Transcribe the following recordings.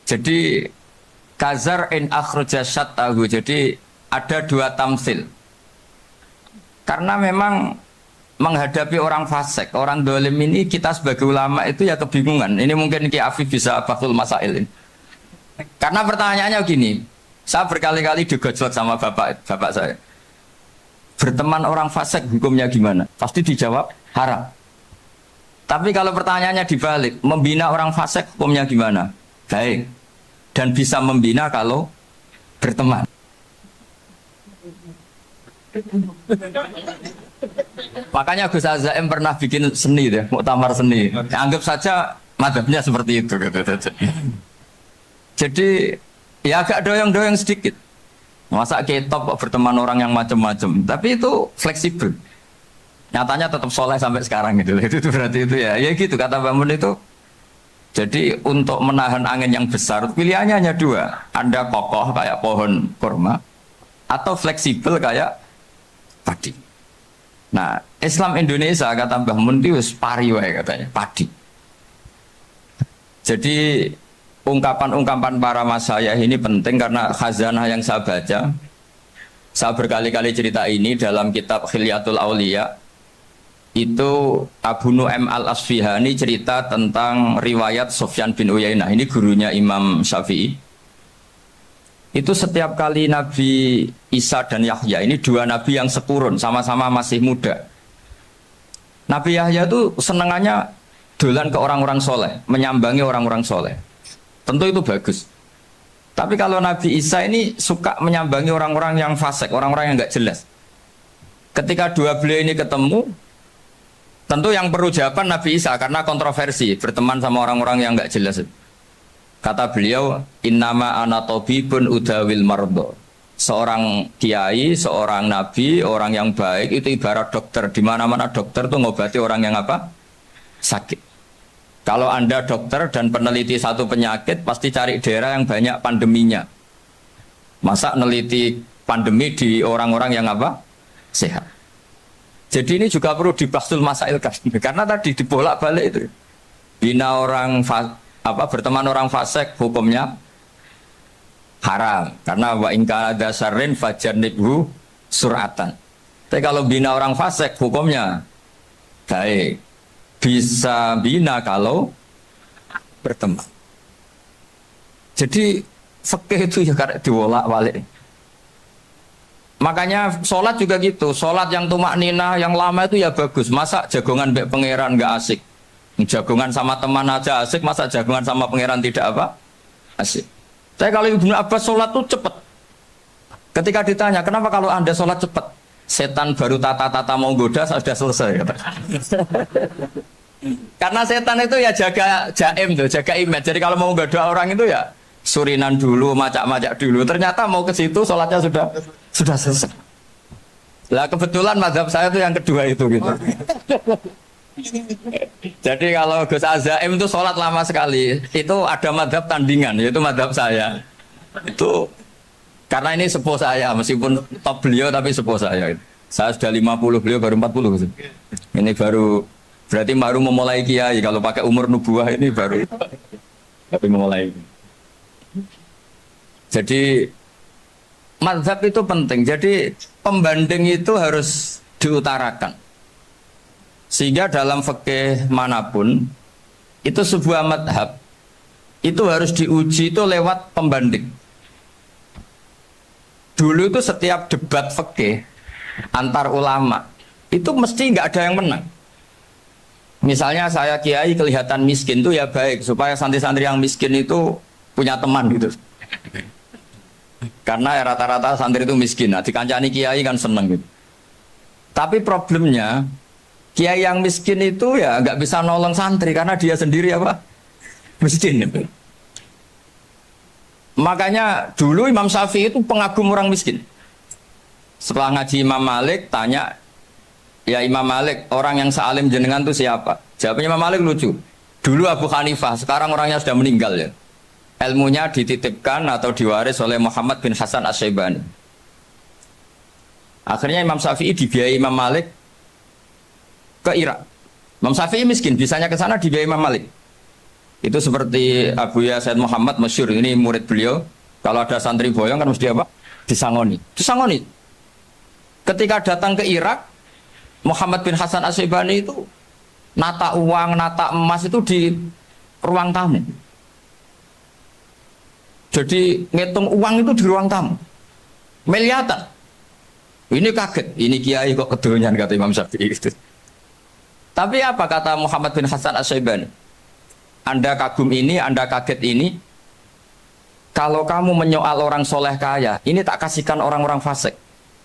Jadi kazar in akhraja syatahu. Jadi ada dua tamsil. Karena memang menghadapi orang fasik, orang dolim ini kita sebagai ulama itu ya kebingungan. Ini mungkin Ki Afif bisa bakhul masail ini. Karena pertanyaannya gini, saya berkali-kali digojlok sama bapak saya. Berteman orang fasik hukumnya gimana? Pasti dijawab haram. Tapi kalau pertanyaannya dibalik, membina orang fasik hukumnya gimana? Baik. Dan bisa membina kalau berteman. Makanya Gus Azaim pernah bikin seni deh, muktamar seni. Anggap saja madhabnya seperti itu. Jadi ya agak doyong-doyong sedikit. Masa ketop berteman orang yang macam-macam. Tapi itu fleksibel. Nyatanya tetap soleh sampai sekarang gitu. Itu berarti itu ya gitu kata Mbak Mun itu. Jadi untuk menahan angin yang besar pilihannya hanya dua. Anda kokoh kayak pohon kurma atau fleksibel kayak padi. Nah, Islam Indonesia kata Mbah Mun itu pari wae katanya, padi. Jadi ungkapan-ungkapan para masyayikh ini penting karena khazanah yang saya baca. Saya berkali-kali cerita ini dalam kitab Khilyatul Auliya. Itu Abu Nu'aim Al-Asfihani cerita tentang riwayat Sufyan bin Uyainah. Ini gurunya Imam Syafi'i. Itu setiap kali Nabi Isa dan Yahya, ini dua nabi yang sekurun, sama-sama masih muda. Nabi Yahya itu senengannya dolan ke orang-orang soleh, menyambangi orang-orang soleh. Tentu itu bagus. Tapi kalau Nabi Isa ini suka menyambangi orang-orang yang fasik, orang-orang yang nggak jelas. Ketika dua beliau ini ketemu, tentu yang perlu jawaban Nabi Isa karena kontroversi, berteman sama orang-orang yang nggak jelas. Kata beliau, innama ana tabibun udawil mardo. Seorang kiai, seorang nabi, orang yang baik itu ibarat dokter. Di mana-mana dokter tuh ngobati orang yang apa? Sakit. Kalau Anda dokter dan peneliti satu penyakit, pasti cari daerah yang banyak pandeminya. Masa neliti pandemi di orang-orang yang apa? Sehat. Jadi ini juga perlu dibahsul masailkan. Karena tadi dibolak-balik itu. Bina orang berteman orang fasik hukumnya haram karena wa in kana dasarin fajanibhu suratan. Tapi kalau bina orang fasik hukumnya baik. Bisa bina kalau berteman. Jadi fikih itu ya karena dibolak-balik. Makanya sholat juga gitu. Sholat yang tumak nina yang lama itu ya bagus. Masa jagongan mbek pangeran nggak asik? Jagongan sama teman aja asik, masa jagongan sama pangeran tidak apa? Asik. Saya kalau Ibnu Abbas sholat tuh cepat. Ketika ditanya, kenapa kalau Anda sholat cepat? Setan baru tata-tata mau goda, sudah selesai. Kata. Karena setan itu ya jaga jaim tuh, jaga image. Jadi kalau mau goda orang itu ya surinan dulu, macak-macak dulu. Ternyata mau ke situ sholatnya sudah selesai. Lah kebetulan mazhab saya itu yang kedua itu gitu. Jadi kalau Gus Azaim itu sholat lama sekali, itu ada madhab tandingan, yaitu madhab saya. Itu karena ini sepuh saya, meskipun top beliau tapi sepuh saya. Saya sudah 50, beliau baru 40. Ini berarti baru memulai kiai. Kalau pakai umur nubuah ini baru tapi memulai. Jadi madhab itu penting. Jadi pembanding itu harus diutarakan. Sehingga dalam fikih manapun itu sebuah madhab itu harus diuji itu lewat pembanding. Dulu itu setiap debat fikih antar ulama itu mesti nggak ada yang menang. Misalnya saya kiai kelihatan miskin itu ya baik supaya santri-santri yang miskin itu punya teman gitu. Karena rata-rata santri itu miskin. Nah, dikancani kiai kan seneng gitu. Tapi problemnya kiai yang miskin itu ya nggak bisa nolong santri karena dia sendiri apa? Miskin. Makanya dulu Imam Syafi'i itu pengagum orang miskin. Setelah ngaji Imam Malik tanya, ya Imam Malik orang yang sealim jenengan itu siapa? Jawabnya Imam Malik lucu. Dulu Abu Hanifah, sekarang orangnya sudah meninggal ya. Ilmunya dititipkan atau diwaris oleh Muhammad bin Hasan Asy-Syaibani. Akhirnya Imam Syafi'i dibiayai Imam Malik ke Irak. Imam Syafi'i miskin, bisanya ke sana dibiayai Imam Malik. Itu seperti Abuya Said Muhammad masyhur, ini murid beliau. Kalau ada santri boyong kan mesti apa? Disangoni. Disangoni. Ketika datang ke Irak, Muhammad bin Hasan Asyibani itu nata uang, nata emas itu di ruang tamu. Jadi ngitung uang itu di ruang tamu. Miliatan. Ini kaget, ini kiai kok kedonyan kata Imam Syafi'i itu. Tapi apa kata Muhammad bin Hasan Asyibani? Anda kagum ini, Anda kaget ini. Kalau kamu menyoal orang soleh kaya, ini tak kasihkan orang-orang fasik.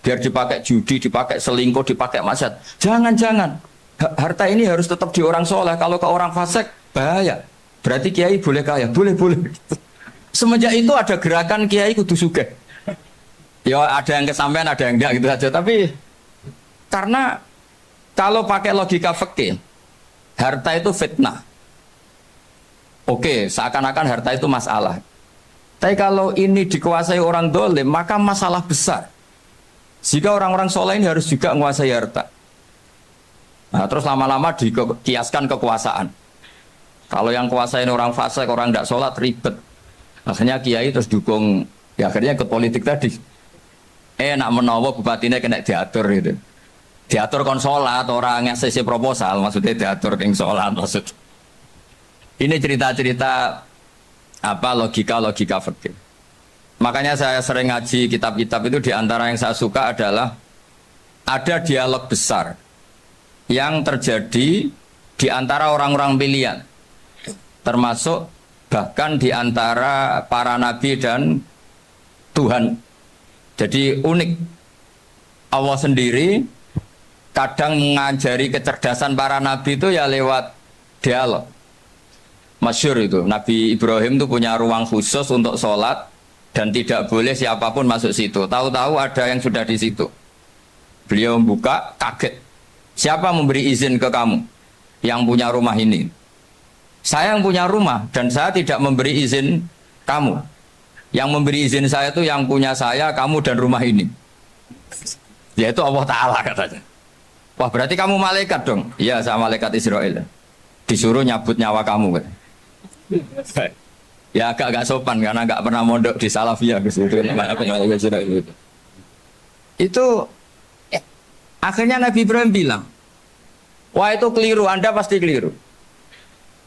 Biar dipakai judi, dipakai selingkuh, dipakai maksiat. Jangan-jangan. Harta ini harus tetap di orang soleh. Kalau ke orang fasik, bahaya. Berarti kiai boleh kaya? Boleh. Semenjak itu ada gerakan kiai kudu sugih. Ya ada yang kesampaian, ada yang enggak gitu saja. Tapi karena kalau pakai logika fikih, harta itu fitnah. Oke, seakan-akan harta itu masalah. Tapi kalau ini dikuasai orang dolim, maka masalah besar. Jika orang-orang soleh ini harus juga menguasai harta. Nah, terus lama-lama dikiaskan kekuasaan. Kalau yang kuasain orang fasik, orang tidak sholat, ribet. Akhirnya kiai terus dukung, ya akhirnya ikut politik tadi. Nak menawa bupatinya kena diatur gitu. Diatur kon sholat, orang yang sesi proposal, maksudnya diatur yang sholat maksud. Ini cerita-cerita apa logika fikih. Makanya saya sering ngaji kitab-kitab itu, diantara yang saya suka adalah ada dialog besar yang terjadi di antara orang-orang pilihan, termasuk bahkan di antara para nabi dan Tuhan. Jadi unik. Allah sendiri kadang mengajari kecerdasan para nabi itu ya lewat dialog. Masyhur itu, Nabi Ibrahim itu punya ruang khusus untuk sholat dan tidak boleh siapapun masuk situ. Tahu-tahu ada yang sudah di situ. Beliau membuka, kaget. Siapa memberi izin ke kamu yang punya rumah ini? Saya yang punya rumah dan saya tidak memberi izin kamu. Yang memberi izin saya itu yang punya saya, kamu dan rumah ini. Yaitu Allah Ta'ala katanya. Wah berarti kamu malaikat dong? Iya, saya malaikat Israel. Disuruh nyabut nyawa kamu kan? Ya agak sopan karena nggak pernah mondok di Salafiyah gitu. Itu akhirnya Nabi Ibrahim bilang, wah itu keliru, Anda pasti keliru.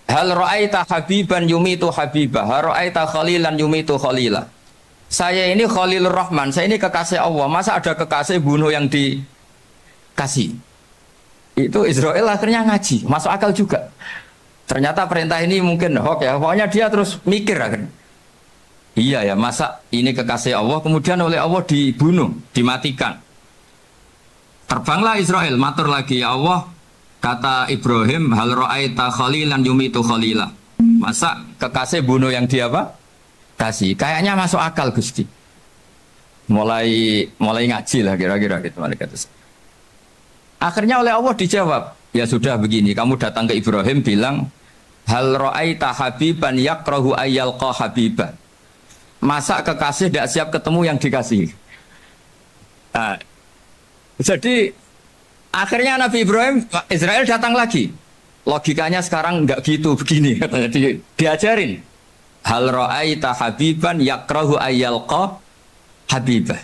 Hal ra'aita habiban yumitu habibah, hal ra'aita khalilan yumitu khalila. Saya ini Khalilur Rahman, saya ini kekasih Allah. Masa ada kekasih bunuh yang dikasih? Itu Israel akhirnya ngaji, masuk akal juga. Ternyata perintah ini mungkin hoax ya. Pokoknya dia terus mikir akhirnya. Iya ya, masa ini kekasih Allah kemudian oleh Allah dibunuh, dimatikan. Terbanglah Israel, matur lagi, ya Allah, kata Ibrahim, hal ra'aita khalilan yumitu khalila. Masa kekasih bunuh yang dia apa? Kasih. Kayaknya masuk akal Gusti. Mulai ngaji lah kira-kira gitu malaikat. Akhirnya oleh Allah dijawab, ya sudah begini, kamu datang ke Ibrahim bilang, hal ra'aita habiban yakrahu ayyalqa habiban. Masa kekasih tidak siap ketemu yang dikasih. Nah, jadi akhirnya Nabi Ibrahim, Israel datang lagi. Logikanya sekarang enggak gitu, begini katanya, diajarin. Hal ra'aita habiban yakrahu ayyalqa habibah.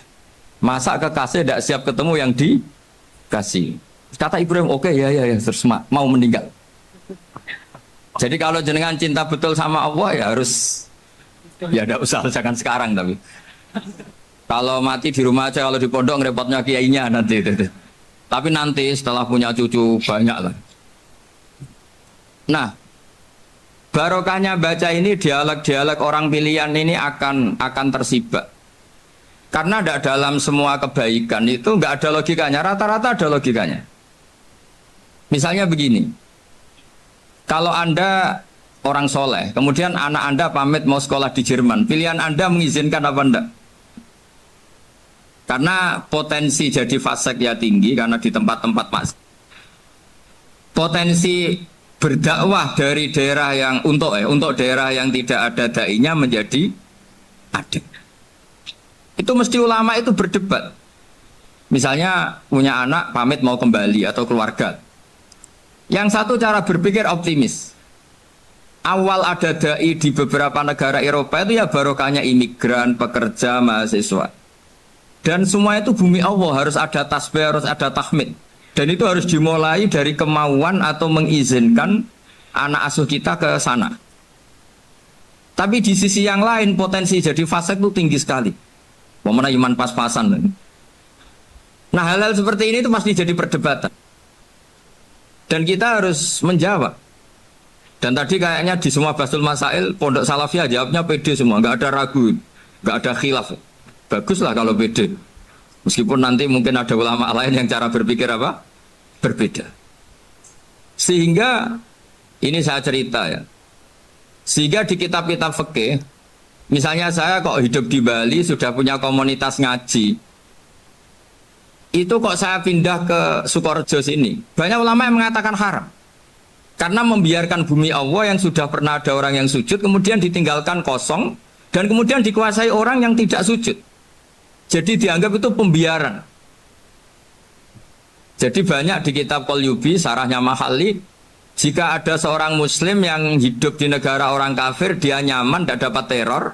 Masa kekasih tidak siap ketemu yang dikasih. Kata Ibrahim, oke, ya, terus mau meninggal. Jadi kalau jenengan cinta betul sama Allah ya harus, ya tidak usah, jangan sekarang tapi. Kalau mati di rumah aja, kalau di pondok repotnya kiainya nanti. Tapi nanti setelah punya cucu banyak lah. Nah, barokahnya baca ini, dialog-dialog orang pilihan ini akan tersibak. Karena tidak dalam semua kebaikan itu nggak ada logikanya, rata-rata ada logikanya. Misalnya begini, kalau Anda orang soleh, kemudian anak Anda pamit mau sekolah di Jerman, pilihan Anda mengizinkan apa enggak? Karena potensi jadi fasik ya tinggi, karena di tempat-tempat mas. Potensi berdakwah dari daerah yang untuk daerah yang tidak ada dai-nya menjadi ada. Itu mesti ulama itu berdebat. Misalnya punya anak pamit mau kembali atau keluarga. Yang satu cara berpikir optimis. awal ada dai di beberapa negara Eropa itu ya barokahnya imigran, pekerja, mahasiswa. Dan semua itu bumi Allah, harus ada tasbih, harus ada tahmid. Dan itu harus dimulai dari kemauan atau mengizinkan anak asuh kita ke sana. Tapi di sisi yang lain potensi jadi fasik itu tinggi sekali. Momennya iman pas-pasan. Nah hal-hal seperti ini itu pasti jadi perdebatan. Dan kita harus menjawab. Dan tadi kayaknya di semua Basul Masail Pondok Salafiyah jawabnya pede semua, nggak ada ragu, nggak ada khilaf. Baguslah kalau pede. Meskipun nanti mungkin ada ulama lain yang cara berpikir apa? Berbeda. Sehingga ini saya cerita ya. Sehingga di kitab-kitab fikih, misalnya saya kok hidup di Bali sudah punya komunitas ngaji. Itu kok saya pindah ke Sukorejo sini. Banyak ulama yang mengatakan haram. Karena membiarkan bumi Allah yang sudah pernah ada orang yang sujud, kemudian ditinggalkan kosong, dan kemudian dikuasai orang yang tidak sujud. Jadi dianggap itu pembiaran. Jadi banyak di kitab Qalyubi, sarahnya Mahalli, jika ada seorang muslim yang hidup di negara orang kafir, dia nyaman, tidak dapat teror,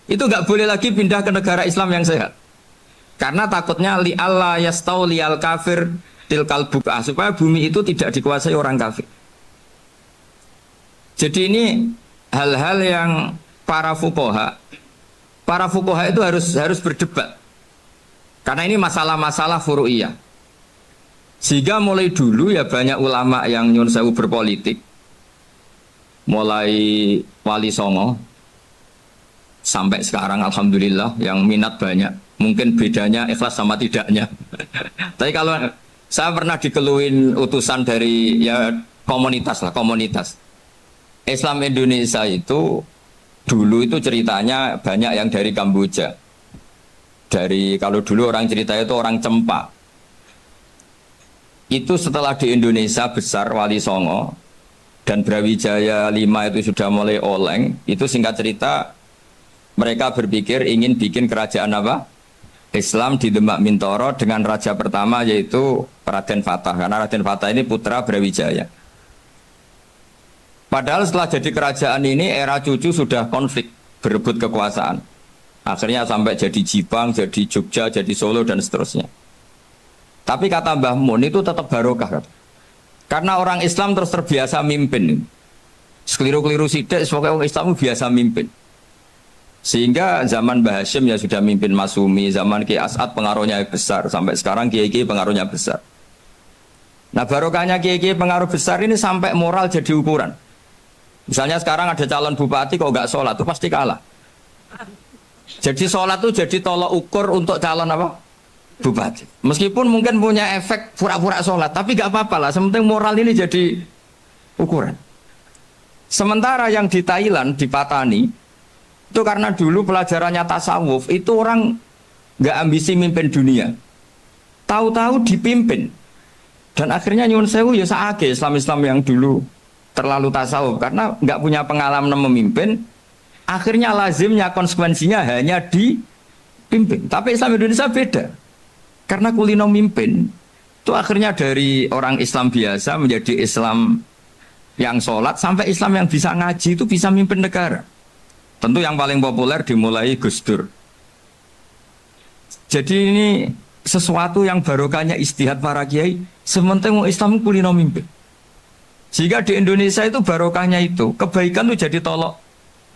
itu nggak boleh lagi pindah ke negara Islam yang sehat. Karena takutnya li'alla yastauliyal kafir tilkal buka, supaya bumi itu tidak dikuasai orang kafir. Jadi ini hal-hal yang para fuqaha itu harus berdebat. Karena ini masalah-masalah furu'iyah. Sehingga mulai dulu ya banyak ulama yang nyun sewu berpolitik. Mulai Wali Songo sampai sekarang alhamdulillah yang minat banyak. Mungkin bedanya ikhlas sama tidaknya. Tapi kalau saya pernah dikeluhin utusan dari ya komunitas. Islam Indonesia itu dulu itu ceritanya banyak yang dari Kamboja. Kalau dulu orang cerita itu orang Cempa. Itu setelah di Indonesia besar Wali Songo dan Brawijaya 5 itu sudah mulai oleng. Itu singkat cerita mereka berpikir ingin bikin kerajaan apa? Islam di Demak Mintoro dengan raja pertama yaitu Raden Fatah. Karena Raden Fatah ini putra Brawijaya. Padahal setelah jadi kerajaan ini era cucu sudah konflik, berebut kekuasaan. Akhirnya sampai jadi Jipang, jadi Jogja, jadi Solo dan seterusnya. Tapi kata Mbah Mun itu tetap barokah. Karena orang Islam terus terbiasa mimpin. Sekeliru-keliru sidik, pokoknya orang Islam biasa mimpin. Sehingga zaman Mbah Hashim ya sudah mimpin Masumi, zaman Ki As'ad pengaruhnya besar, sampai sekarang Kiai pengaruhnya besar. Nah barokahnya Kiai pengaruh besar ini sampai moral jadi ukuran. Misalnya sekarang ada calon bupati kok nggak sholat, itu pasti kalah. Jadi sholat itu jadi tolok ukur untuk calon apa? Bupati. Meskipun mungkin punya efek pura-pura sholat, tapi nggak apa-apa lah. Sementing moral ini jadi ukuran. Sementara yang di Thailand, di Patani, itu karena dulu pelajarannya tasawuf, itu orang nggak ambisi mimpin dunia. Tahu-tahu dipimpin. Dan akhirnya nyuwun sewu ya saake Islam-Islam yang dulu terlalu tasawuf karena nggak punya pengalaman memimpin, akhirnya lazimnya konsekuensinya hanya dipimpin. Tapi Islam Indonesia beda, karena kulino mimpin itu akhirnya dari orang Islam biasa menjadi Islam yang sholat sampai Islam yang bisa ngaji itu bisa mimpin negara. Tentu yang paling populer dimulai Gus Dur. Jadi ini sesuatu yang barokahnya istihad para kiai, sementing Islam kulino mimpin. Jika di Indonesia itu barokahnya itu, kebaikan itu jadi tolok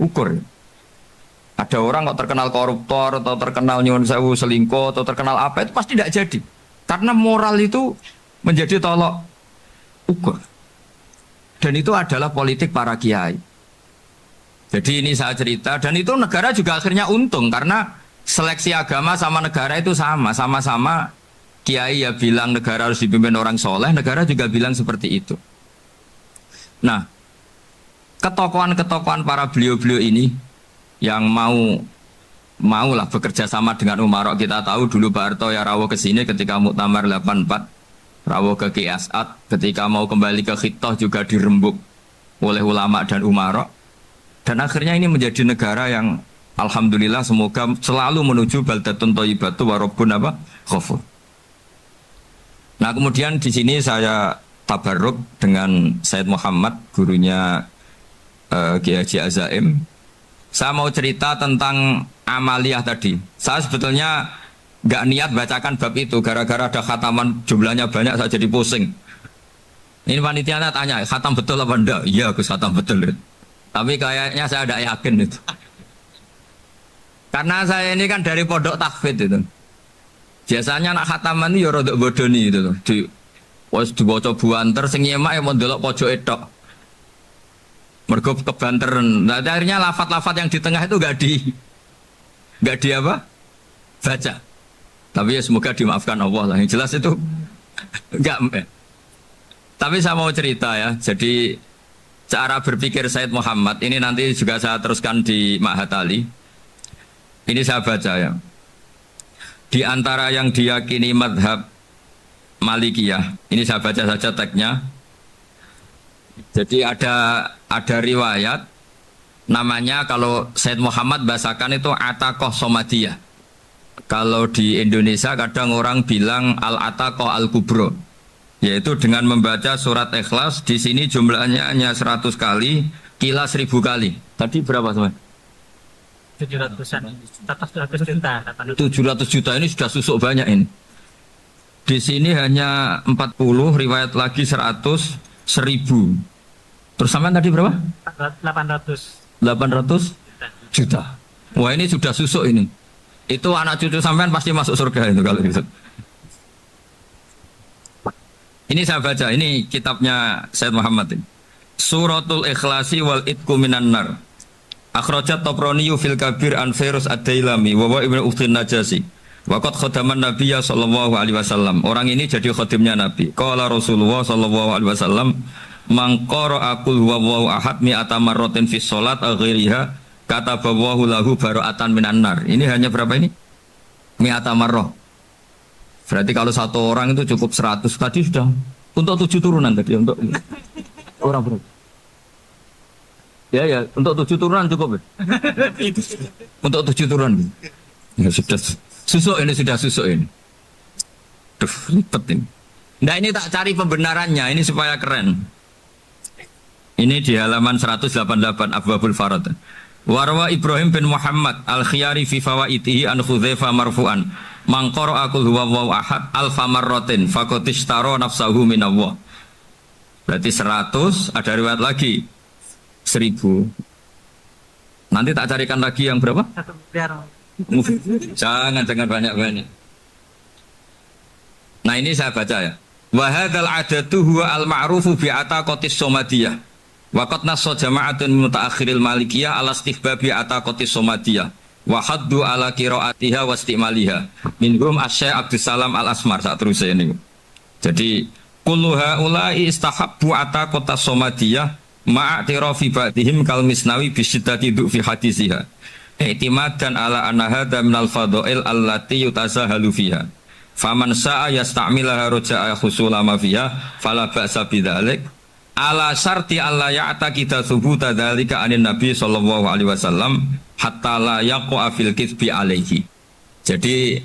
ukur. Ada orang kok terkenal koruptor, atau terkenal nyuwun sewu selingkuh, atau terkenal apa, itu pasti tidak jadi. Karena moral itu menjadi tolok ukur. Dan itu adalah politik para kiai. Jadi ini saya cerita, dan itu negara juga akhirnya untung, karena seleksi agama sama negara itu sama-sama kiai ya bilang negara harus dipimpin orang soleh, negara juga bilang seperti itu. Nah, ketokohan-ketokohan para beliau-beliau ini yang maulah bekerja sama dengan Umarok. Kita tahu dulu Pak Harto ya rawuh ke sini ketika Muktamar 84, rawuh ke Ki As'ad, ketika mau kembali ke Khittah juga dirembuk oleh ulama dan Umarok. Dan akhirnya ini menjadi negara yang alhamdulillah semoga selalu menuju baldatun thayyibatu wa rabbun ghafur. Nah, kemudian di sini saya tabarruk dengan Said Muhammad, gurunya Kiai Haji Azaim. Saya mau cerita tentang amaliyah tadi. Saya sebetulnya nggak niat bacakan bab itu, gara-gara ada khataman jumlahnya banyak saya jadi pusing. Ini panitianya tanya, khatam betul apa enggak? Iya, aku khatam betul. Tapi kayaknya saya tidak yakin itu. Karena saya ini kan dari pondok tahfidz itu. Biasanya anak khataman itu ya rada bodoni itu. Wes dibaca buanter sing nyemak ya mau ndelok pojoke tok. Mergo kebanteren. Nah, akhirnya lafat-lafat yang di tengah itu enggak di apa? Baca. Tapi ya semoga dimaafkan Allah lah. Yang jelas itu enggak. Tapi saya mau cerita ya. Jadi cara berpikir Said Muhammad ini nanti juga saya teruskan di Ma'had Ali. Ini saya baca ya. Di antara yang diyakini madhab Malikiyah, ini saya baca saja teksnya. Jadi ada riwayat namanya, kalau Said Muhammad bahasakan itu Ataqoh Somadiyah. Kalau di Indonesia kadang orang bilang Al-Ataqoh Al-Kubro, yaitu dengan membaca surat Ikhlas. Di sini jumlahnya hanya 100 kali, kila 1000 kali. Tadi berapa teman? 700-an, 700 juta. 700 juta ini sudah susuk banyak ini. Di sini hanya 40, riwayat lagi 100, 1000. Terus sampai tadi berapa? 800 juta. Wah, ini sudah susuk ini. Itu anak cucu sampean pasti masuk surga itu kalau gitu. Ini saya baca, ini kitabnya Said Muhammad ini. Suratul Ikhlasi wal Itqu minan nar. Akhrajat Tabrani fil Kabir an Firus Ad-Dailami wa wa Ibnu Ukhtin Najasi. Waqad khadaman Nabiyya sallallahu alaihi wasallam. Orang ini jadi khadimnya Nabi. Qala Rasulullah sallallahu alaihi wasallam, "Man qara'a qul huwallahu ahad mi'ata marratin fi shalat ghairiha kataballahu lahu bara'atan minan nar." Ini hanya berapa ini? Mi'ata marrah. Berarti kalau satu orang itu cukup 100. Tadi sudah untuk 7 turunan tadi, untuk orang berapa? Ya, untuk 7 turunan cukup ya? Untuk 7 turunan. Ya sudah susuk ini, sudah susuk ini. Duh, ribet ini. Nah, ini tak cari pembenarannya, ini supaya keren. Ini di halaman 188 Abwabul Farad. Warwa Ibrahim bin Muhammad Al-Khiyari fi fawaitihi an Khudzaifa marfu'an. Man qara'a qul huwallahu ahad alfa marratin faqad ishtara nafsahu minallah. Berarti 100, ada riwayat lagi 1000. Nanti tak carikan lagi yang berapa? 1 miliar. Jangan banyak-banyak. Nah, ini saya baca ya. Wa hadzal adatu huwa al-ma'rufu bi ataqatis somadiyah. Wa qad nassa jama'atun mutaakhiril malikiyah ala istihbabi ataqatis somadiyah. Wa haddu ala qiraatiha wa istimaliha. Minhum Asy-Syaikh Abdus Salam Al-Asmar saat terus ini. Jadi kullu haula'i istahabbu ataqatas somadiyah ma'atirafi ba'dihim kal misnawi bi syiddati fi hadisiha. I'timadan ala anna hadza minal fadha'il allati yutasahalu fiha. Faman sa'a yasta'milaha raja'a husula ma fiha fala ba'sa bidzalik. Ala syarti alla ya'taqida thubuta dzalika anin nabi sallallahu alaihi wasallam hatta la yaqa fil kitsbi alaihi. Jadi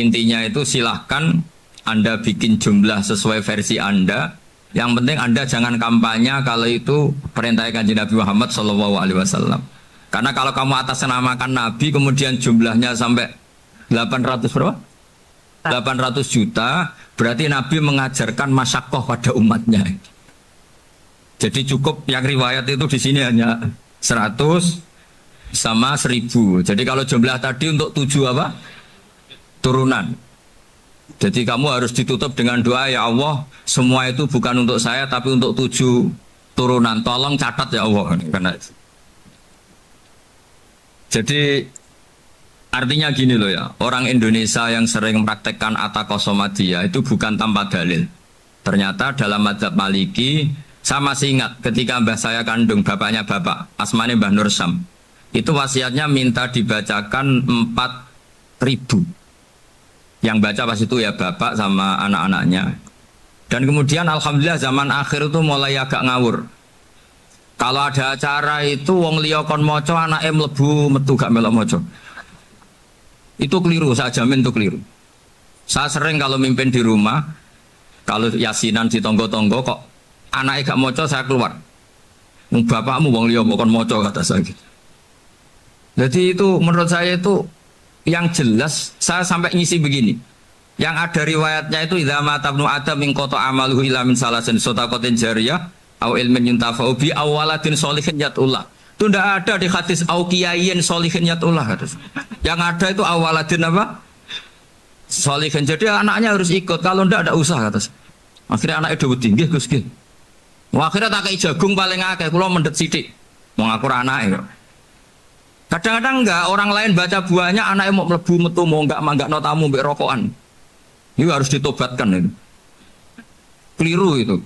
intinya itu silahkan Anda bikin jumlah sesuai versi Anda. Yang penting Anda jangan kampanye kalau itu perintah Kanjeng Nabi Muhammad sallallahu alaihi wasallam. Karena kalau kamu atasnamakan Nabi kemudian jumlahnya sampai 800 berapa? 800 juta, berarti Nabi mengajarkan masyaqqah pada umatnya. Jadi cukup yang riwayat itu di sini hanya 100 sama 1000. Jadi kalau jumlah tadi untuk 7 apa? Turunan. Jadi kamu harus ditutup dengan doa, ya Allah, semua itu bukan untuk saya tapi untuk 7 turunan. Tolong catat ya Allah. Karena jadi artinya gini loh ya, orang Indonesia yang sering mempraktekkan ataqoh somadiyah itu bukan tanpa dalil. Ternyata dalam madzhab Maliki, saya masih ingat ketika mbah saya kandung, bapaknya bapak, asmane Mbah Nur Syam, itu wasiatnya minta dibacakan 4000. Yang baca pas itu ya bapak sama anak-anaknya. Dan kemudian alhamdulillah zaman akhir itu mulai agak ngawur. Kalau ada acara itu wong liya kon maca anake mlebu metu gak melok maca. Itu keliru, saya jamin itu keliru. Saya sering kalau mimpin di rumah, kalau yasinan di tonggo-tonggo kok anaknya gak maca, saya keluar. Bapakmu wong liya kok kon maca kata saya gitu. Jadi itu menurut saya itu yang jelas saya sampai ngisi begini. Yang ada riwayatnya itu idza mata ibnu adam min qata amaluhu illa min salasin shadaqatin jariyah au ilmin yuntafa'u bi awaladin sholihin yatullah. Itu tidak ada di hadis au kiyayin sholihin yatullah. Yang ada itu awaladin apa? Sholihin. Jadi anaknya harus ikut. Kalau tidak ada usah kata. Akhirnya anaknya udah tinggi Gus nggih. Akhirnya tak kei jagung paling akeh kula mendet sithik. Wong aku ora anake kok. Kadang-kadang enggak orang lain baca buahnya anaknya mau mlebu metu mau enggak no tamu mbek rokokan. Itu harus ditobatkan itu. Keliru itu.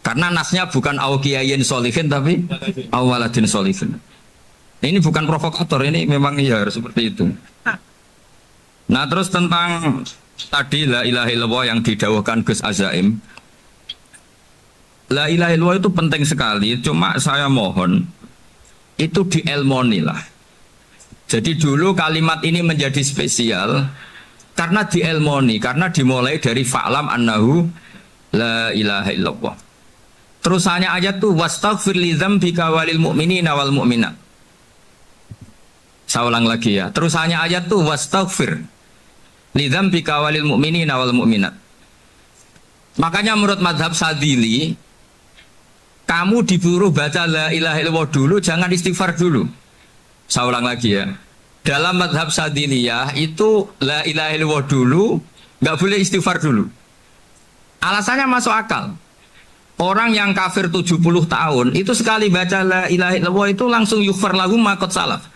Karena nasnya bukan auqiyayin sholihin tapi awaladin sholihin. Ini bukan provokator, ini memang ya harus seperti itu. Nah, terus tentang tadi la ilaha illallah yang didawuhkan Gus Azaim. La ilaha illallah itu penting sekali, cuma saya mohon itu dielmoni lah. Jadi dulu kalimat ini menjadi spesial karena dielmoni, karena dimulai dari fa'lam annahu la ilaha illallah. Terusannya ayat tuh wastaghfir li dzambika walil mu'minina wal mu'minat. Saya ulang lagi ya. Terusannya ayat tuh wastaghfir li dzambika walil mu'minina wal mu'minat. Makanya menurut mazhab Sadili kamu disuruh baca la ilaha illallah dulu, jangan istighfar dulu. Saya ulang lagi ya. Dalam mazhab Sadiliyah itu la ilaha illallah dulu, nggak boleh istighfar dulu. Alasannya masuk akal. Orang yang kafir 70 tahun itu sekali baca la ilaha illallah itu langsung yughfar lahum ma qad salaf.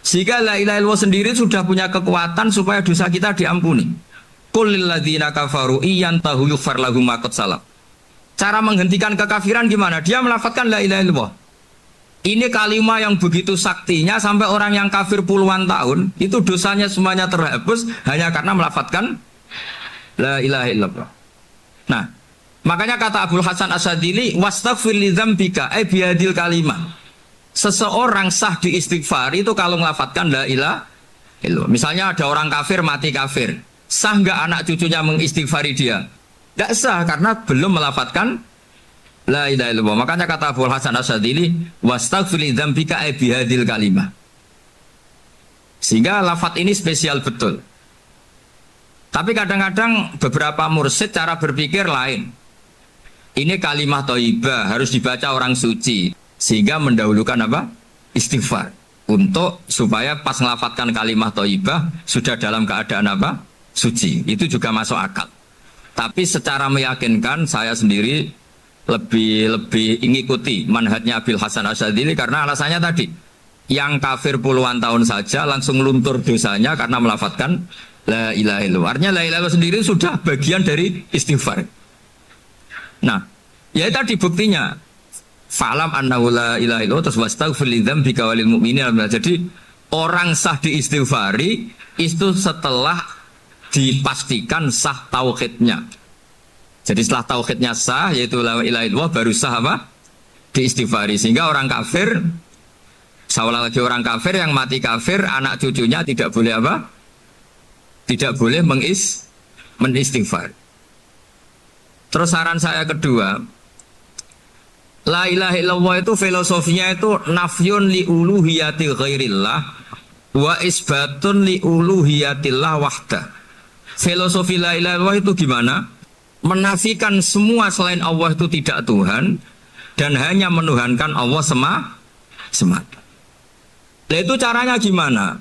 Sehingga la ilaha illallah sendiri sudah punya kekuatan supaya dosa kita diampuni. Qul lil ladzina kafaru iyantahu yughfar lahum ma qad salaf. Cara menghentikan kekafiran gimana? Dia melafadzkan la ilaha illallah. Ini kalimat yang begitu saktinya sampai orang yang kafir puluhan tahun itu dosanya semuanya terhapus hanya karena melafadzkan la ilaha illallah. Nah, makanya kata Abdul Hasan Asadili wastaghfir li dzambika ay bihadil kalimah. Seseorang sah di istighfar itu kalau melafadzkan la ilaha illallah. Misalnya ada orang kafir mati kafir, sah enggak anak cucunya mengistighfari dia? Tidak sah karena belum melafadzkan la ilaha illallah. Makanya kata Abdul Hasan Asadili wastaghfir li dzambika ay bihadil kalimah. Sehingga lafadz ini spesial betul. Tapi kadang-kadang beberapa mursyid cara berpikir lain. Ini kalimat thayyibah harus dibaca orang suci sehingga mendahulukan apa? Istighfar. Untuk supaya pas melafadzkan kalimat thayyibah sudah dalam keadaan apa? Suci. Itu juga masuk akal. Tapi secara meyakinkan saya sendiri lebih mengikuti manhajnya Abil Hasan Asyadzili karena alasannya tadi yang kafir puluhan tahun saja langsung luntur dosanya karena melafadzkan la ilaha illallah. Artinya la ilaha illallah sendiri sudah bagian dari istighfar. Nah, ya tadi buktinya fa'lam annahu la ilaha illallah terus wastaghfir li dzambika walil mu'minin. Jadi orang sah diistighfari itu setelah dipastikan sah tauhidnya. Jadi setelah tauhidnya sah yaitu la ilaha illallah baru sah apa? Diistighfari. Sehingga orang kafir, seolah lagi orang kafir yang mati kafir anak cucunya tidak boleh apa? Tidak boleh menistighfar. Terus saran saya kedua, la ilaha illallah itu filosofinya itu nafyun li uluhiyati ghairillah wa isbatun li uluhiyatillah wahdah. Filosofi la ilaha illallah itu gimana? Menafikan semua selain Allah itu tidak Tuhan dan hanya menuhankan Allah semata. Nah itu caranya gimana?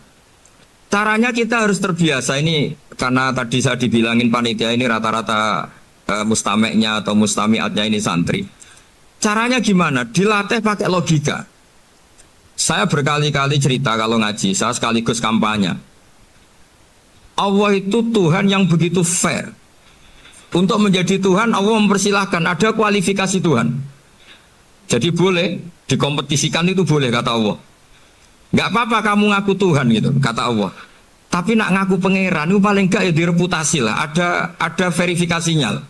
Caranya kita harus terbiasa ini karena tadi saya dibilangin panitia ini rata-rata mustameknya atau mustamiatnya ini santri. Caranya gimana? Dilatih pakai logika. Saya berkali-kali cerita kalau ngaji, saya sekaligus kampanye. Allah itu Tuhan yang begitu fair. Untuk menjadi Tuhan Allah mempersilahkan, ada kualifikasi Tuhan. Jadi boleh dikompetisikan itu boleh kata Allah. Nggak apa-apa kamu ngaku Tuhan gitu kata Allah. Tapi nak ngaku pangeran itu paling enggak ya direputasi lah. Ada verifikasinya.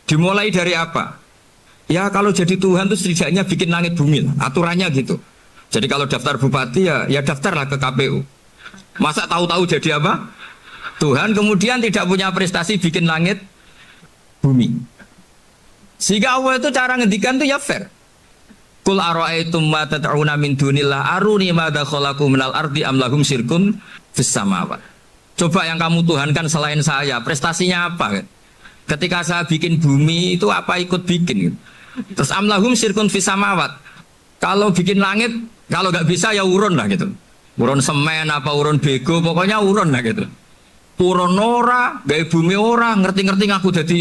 Dimulai dari apa? Ya kalau jadi Tuhan itu setidaknya bikin langit bumi lah. Aturannya gitu. Jadi kalau daftar bupati ya daftarlah ke KPU. Masa tahu-tahu jadi apa? Tuhan kemudian tidak punya prestasi bikin langit bumi. Sehingga Allah itu cara ngendikan itu ya fair. Kul ara'aitum ma tad'una min dunillah aruni madza khalaqu minal ardi am lahum syirkun fis samawat. Coba yang kamu tuhankan selain saya, prestasinya apa? Ketika saya bikin bumi itu apa ikut bikin? Terus am lahum syirkun fis samawat. Kalau bikin langit, kalau nggak bisa ya urun lah gitu. Urun semen apa urun bego, pokoknya urun lah gitu. Urun ora, gawe bumi ora, ngerti-ngerti ngaku jadi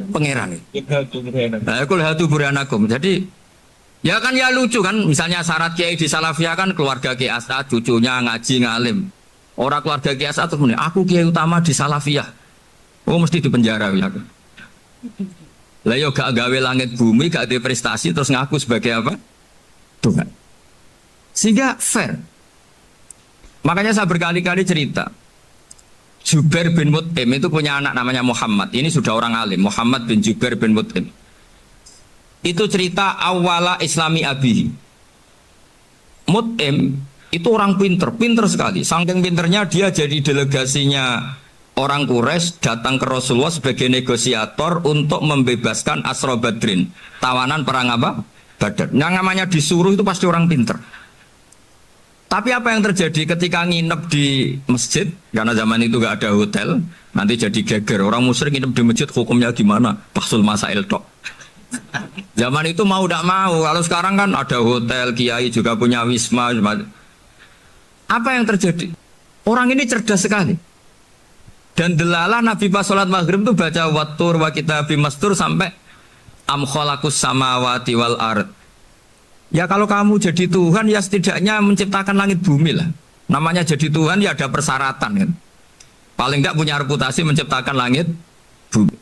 pangeran. Nah, kul hatu burhanakum. Jadi ya kan ya lucu kan, misalnya syarat kiai di Salafiyah kan keluarga Kiai As'ad, cucunya ngaji ngalim. Orang keluarga Kiai As'ad terus aku kiai utama di Salafiyah. Oh mesti di penjara ya. Lah yo gak gawe langit bumi, gak ada prestasi terus ngaku sebagai apa? Tuhan. Sehingga fair. Makanya saya berkali-kali cerita. Jubair bin Mut'im itu punya anak namanya Muhammad. Ini sudah orang alim, Muhammad bin Jubair bin Mut'im. Itu cerita awala Islami Abi. Mut'im itu orang pinter sekali. Saking pinternya dia jadi delegasinya orang Quraisy datang ke Rasulullah sebagai negosiator untuk membebaskan Asra Badrin, tawanan perang apa? Badar. Yang namanya disuruh itu pasti orang pinter. Tapi apa yang terjadi ketika nginep di masjid? Karena zaman itu gak ada hotel, nanti jadi geger. Orang musyrik nginep di masjid hukumnya gimana? Bahsul masail tok. Zaman itu mau tidak mau. Kalau sekarang kan ada hotel, kiai juga punya wisma. Apa yang terjadi? Orang ini cerdas sekali. Dan delalah Nabi pas sholat maghrib itu baca wattur wa kitabi mastur sampai am khalaqus samawati wal ard. Ya kalau kamu jadi Tuhan ya setidaknya menciptakan langit bumi lah. Namanya jadi Tuhan ya ada persyaratan kan. Paling enggak punya reputasi menciptakan langit bumi.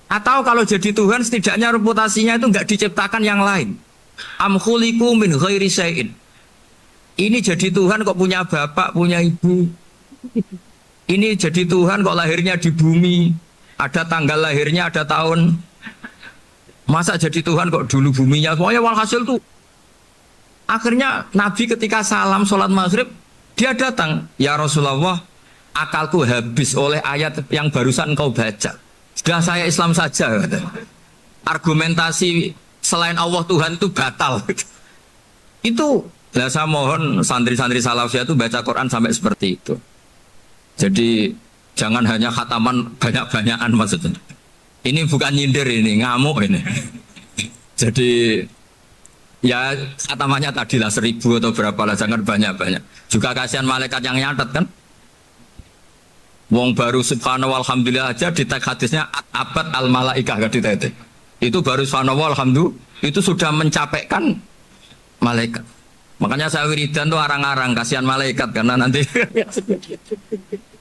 Atau kalau jadi Tuhan setidaknya reputasinya itu enggak diciptakan yang lain. Am khuliqu min ghairi syai'in. Ini jadi Tuhan kok punya bapak, punya ibu. Ini jadi Tuhan kok lahirnya di bumi. Ada tanggal lahirnya, ada tahun. Masa jadi Tuhan kok dulu buminya. Pokoknya walhasil tuh. Akhirnya Nabi ketika salam sholat maghrib, dia datang. Ya Rasulullah, akalku habis oleh ayat yang barusan kau baca. Sudah saya Islam saja. Argumentasi selain Allah Tuhan itu batal. Itu, ya saya mohon santri-santri Salafiyah itu baca Quran sampai seperti itu. Jadi jangan hanya khataman banyak-banyakan maksudnya. Ini bukan nyindir ini, ngamuk ini. Jadi ya khatamannya tadilah 1000 atau berapa lah, jangan banyak-banyak. Juga kasihan malaikat yang nyatet kan. Wong baru subhanallah alhamdulillah aja di teks hadisnya abad al malaikah gak ditete. Itu baru subhanallah alhamdulillah itu sudah mencapaikan malaikat. Makanya saya wiridan tuh arang-arang kasihan malaikat karena nanti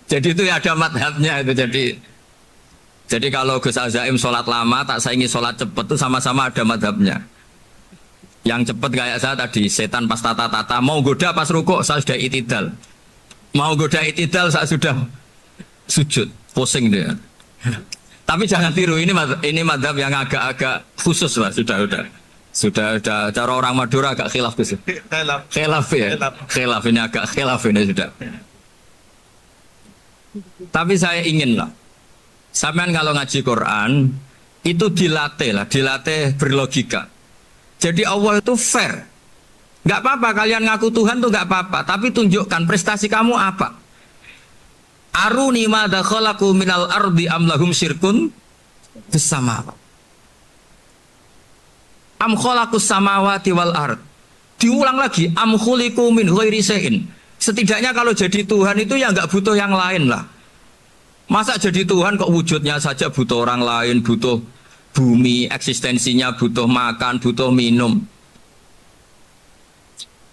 jadi itu ya ada madhabnya itu jadi kalau Gus Azaim sholat lama tak saingi sholat cepet itu sama-sama ada madhabnya. Yang cepet kayak saya tadi setan pas tata-tata mau goda pas rukuk saya sudah itidal, mau goda itidal saya sudah sujud, pusing dia. Tapi jangan tiru, ini madhab yang agak-agak khusus lah, sudah cara orang Madura agak khilaf tuh. Khilaf ya, khilaf ini agak khilaf ini sudah. Tapi saya ingin lah, sampean kalau ngaji Quran itu dilatih berlogika. Jadi Allah itu fair, nggak apa-apa kalian ngaku Tuhan tuh nggak apa-apa, tapi tunjukkan prestasi kamu apa. Aruni madza khalaqu minal ardi am lahum syirkun fis samawati. Am khalaqus samawati wal ard. Diulang lagi am khuliqu min ghairi syai'in. Setidaknya kalau jadi Tuhan itu ya enggak butuh yang lain lah. Masa jadi Tuhan kok wujudnya saja butuh orang lain, butuh bumi, eksistensinya butuh makan, butuh minum.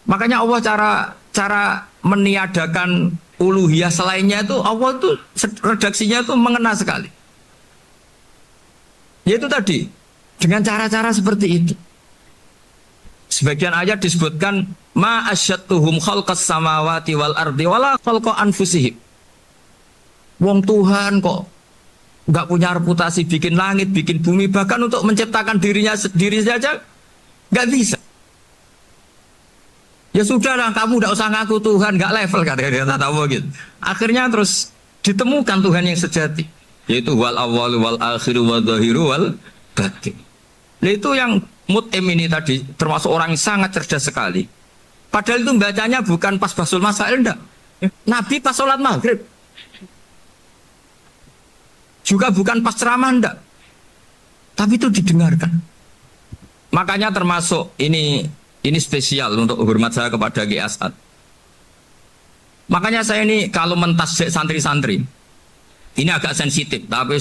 Makanya Allah cara meniadakan uluhiyah selainnya itu Allah itu redaksinya itu mengena sekali. Yaitu tadi dengan cara-cara seperti itu. Sebagian ayat disebutkan ma asyattuhum khalqas samawati wal ardi wala khalqa anfusihim. Wong Tuhan kok enggak punya reputasi bikin langit, bikin bumi, bahkan untuk menciptakan dirinya sendiri saja enggak bisa. Ya sudahlah, kamu tidak usah ngaku Tuhan, nggak level katanya tahu gitu. Akhirnya terus ditemukan Tuhan yang sejati, yaitu wal awwal wal akhir wal zahiru wal batin. Nah, itu yang Mut'im ini tadi termasuk orang yang sangat cerdas sekali. Padahal itu bacanya bukan pas basul masail, enggak. Nabi pas sholat maghrib. Juga bukan pas ceramah, enggak. Tapi itu didengarkan. Makanya termasuk ini spesial untuk hormat saya kepada Ki As'ad. Makanya saya ini kalau mentasbih santri-santri, ini agak sensitif, tapi